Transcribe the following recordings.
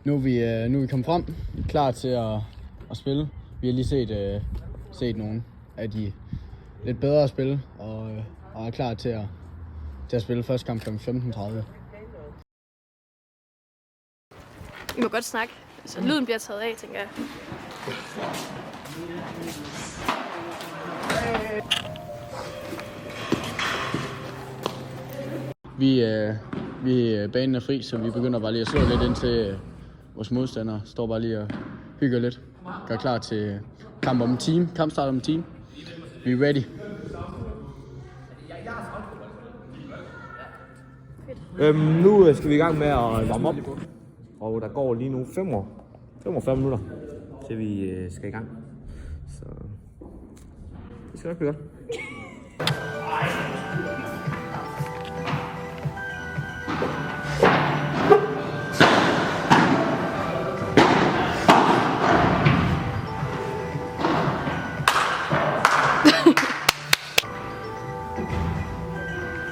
Nu er vi kommet frem, klar til at spille. Vi har lige set nogle af de lidt bedre spil, og er klar til at spille første kamp kl. 15:30. I må godt snakke, så lyden bliver taget af, tænker jeg. Banen er fri, så vi begynder bare lige at slå lidt ind til vores modstandere. Står bare lige og hygger lidt. Gør klar til kampstart om en time. Vi er ready. Nu skal vi i gang med at varme op, og der går lige nu 45 minutter, til vi skal i gang. Så det skal nok blive godt.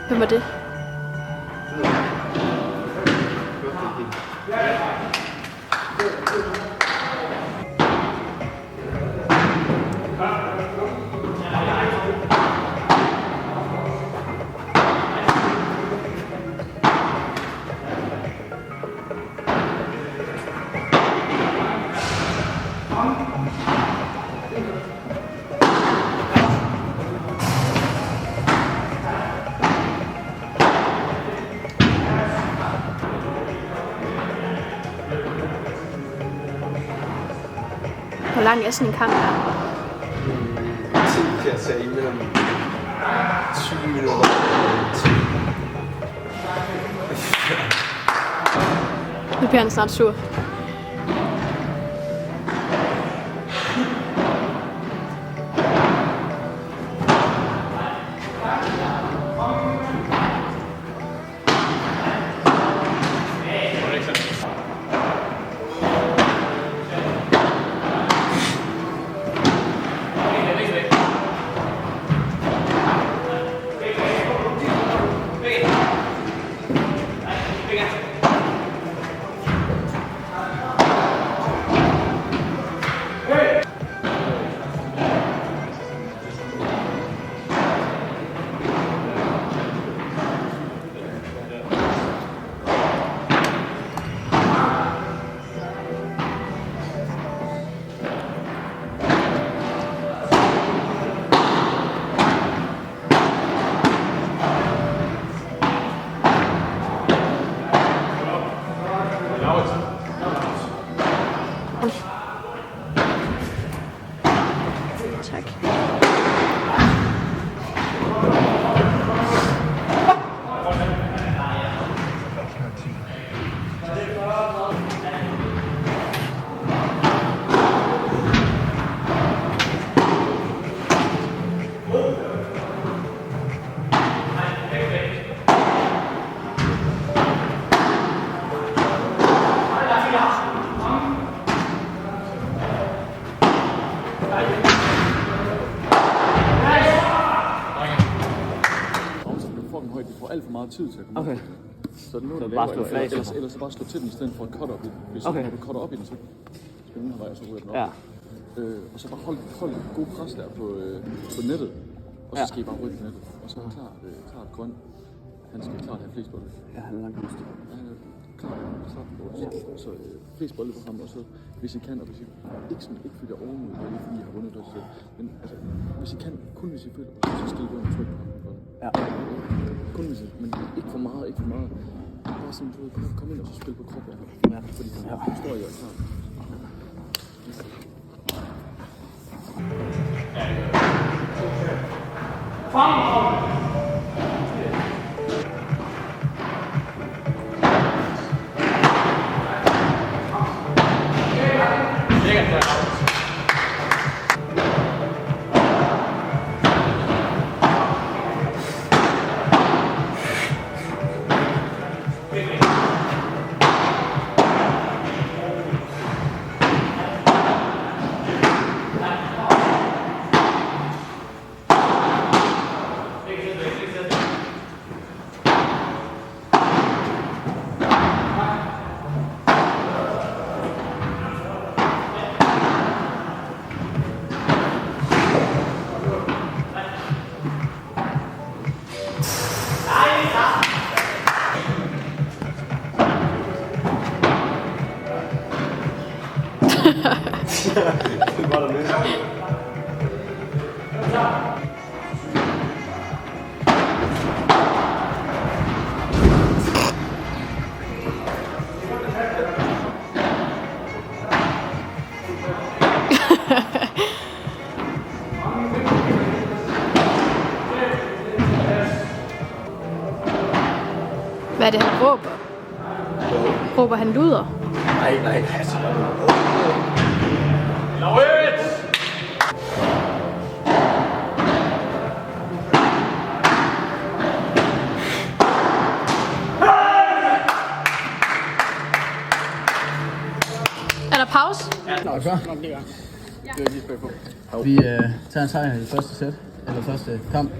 Hvem var det? Hvor lang er sådan en kamp her? Jeg sagde imellem 20 minutter. Nu bliver han snart sur. Tak. De får alt for meget tid til at komme Okay. op. Så nu er det bare slå flag, ellers så bare slå til den i stedet for at cutte op i den. Hvis når du cutter op i den, så spiller den her vej, og så ryger den op. Ja. Og så bare hold en god pres der på nettet, og så skal I bare rykke på nettet. Og så er klart grøn. Han skal klart have flest bolde. Ja, han er langt mest. Ja, han er klart på så flest bolde på ham, og så hvis I kan, og hvis I ikke fordi der er overmod, eller ikke fordi I har vundet det, men altså, hvis I kan, kun hvis I føler, så skal I gå og trykke på ham. Ja. Kun hvis I, men ikke for meget. Bare sådan, du ved, kom ind og så spil på kroppen. Ja. Fordi han står i og klar. var der lidt. Hvad er det, han råber? Råber han luder? Nej, altså. Er der pause? Nå, klar. Det er lige spæt på. Vi tager en sejr i første sæt, eller første kamp.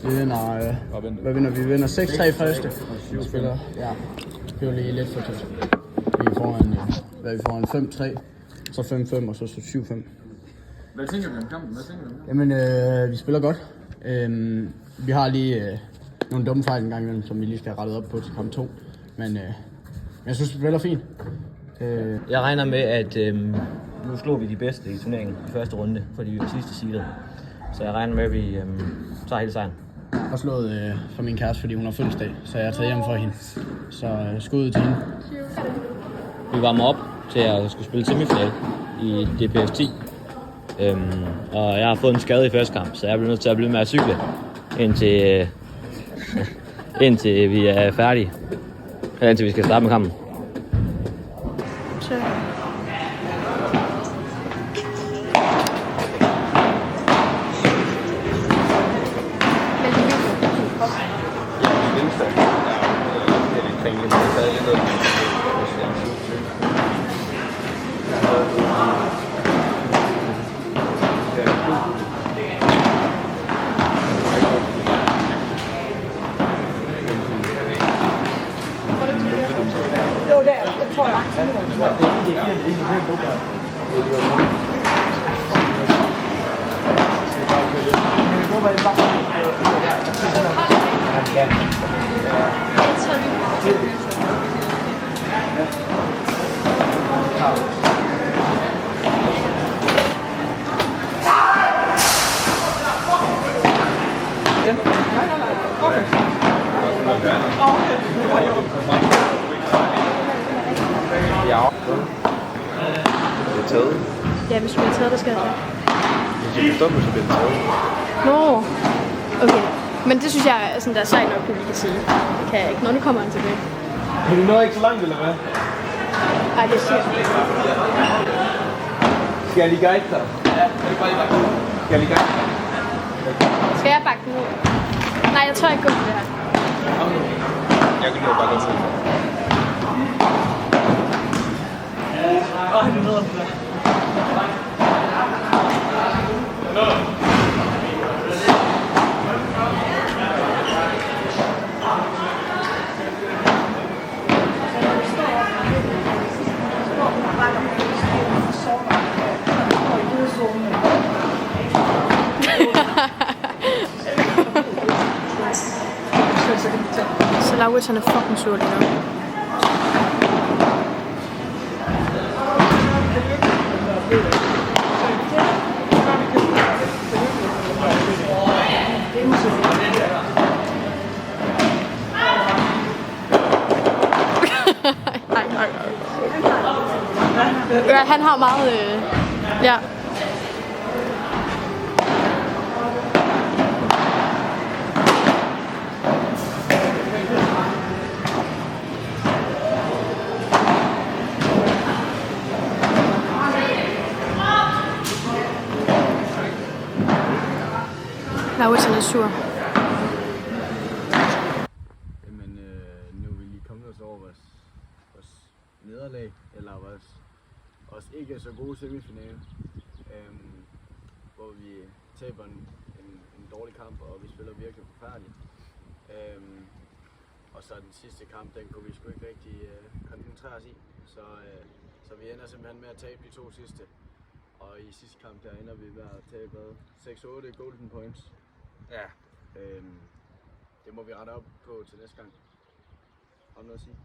Vi vinder, hvad vinder vi? Vi vinder 6-3 første. Vi spiller, ja, det var lige lidt for tæt. Vi er foran, vi foran 5-3, så 5-5 og så 7-5. Hvad tænker vi om kampen? Hvad tænker vi om? Jamen, vi spiller godt. Vi har lige nogle dumme fejl en gang imellem, som vi lige skal have rettet op på til kamp 2. Men jeg synes, vi spiller fint. Jeg regner med, at nu slog vi de bedste i turneringen i første runde, fordi vi var sidste seedet. Så jeg regner med, at vi tager hele sejren. Jeg har slået for min kæreste, fordi hun har fødselsdag, så jeg har taget hjem for hende. Så skud til hende. Vi varmer op til at skulle spille semifinal i DPF 10. Og jeg har fået en skade i første kamp, så jeg bliver nødt til at blive med at cykle, indtil vi er færdige. Eller indtil vi skal starte med kampen. Ja, hvis du bliver taget, der skal jeg. Hvis jeg forstår mig, så bliver det taget. Nå, okay. Men det synes jeg er sådan, der er sejt nok, at vi kan sige. Det kan jeg ikke. Nå, nu kommer han tilbage. Men du nåede ikke så langt, eller hvad? Ej, det siger jeg. Skal jeg lige guide dig? Ja, skal jeg lige guide dig? Skal jeg bakke den ud? Nej, jeg tør ikke gå på det her. Jeg kan lige bakke den ud. Det lyder det der. Så Laurits han er fucking sur lige nu. Ja, han har meget... ja. Laurits er sur. Jamen, nu er vi lige kommet os over vores nederlag, eller vores ikke så gode semifinale, hvor vi taber en dårlig kamp, og vi spiller virkelig forfærdeligt. Og så den sidste kamp, den kunne vi sgu ikke rigtig koncentrere os i, så vi ender simpelthen med at tabe de to sidste. Og i sidste kamp, der ender vi med at tabe 6-8 golden points. Ja. Det må vi rette op på til næste gang. Har du noget at sige?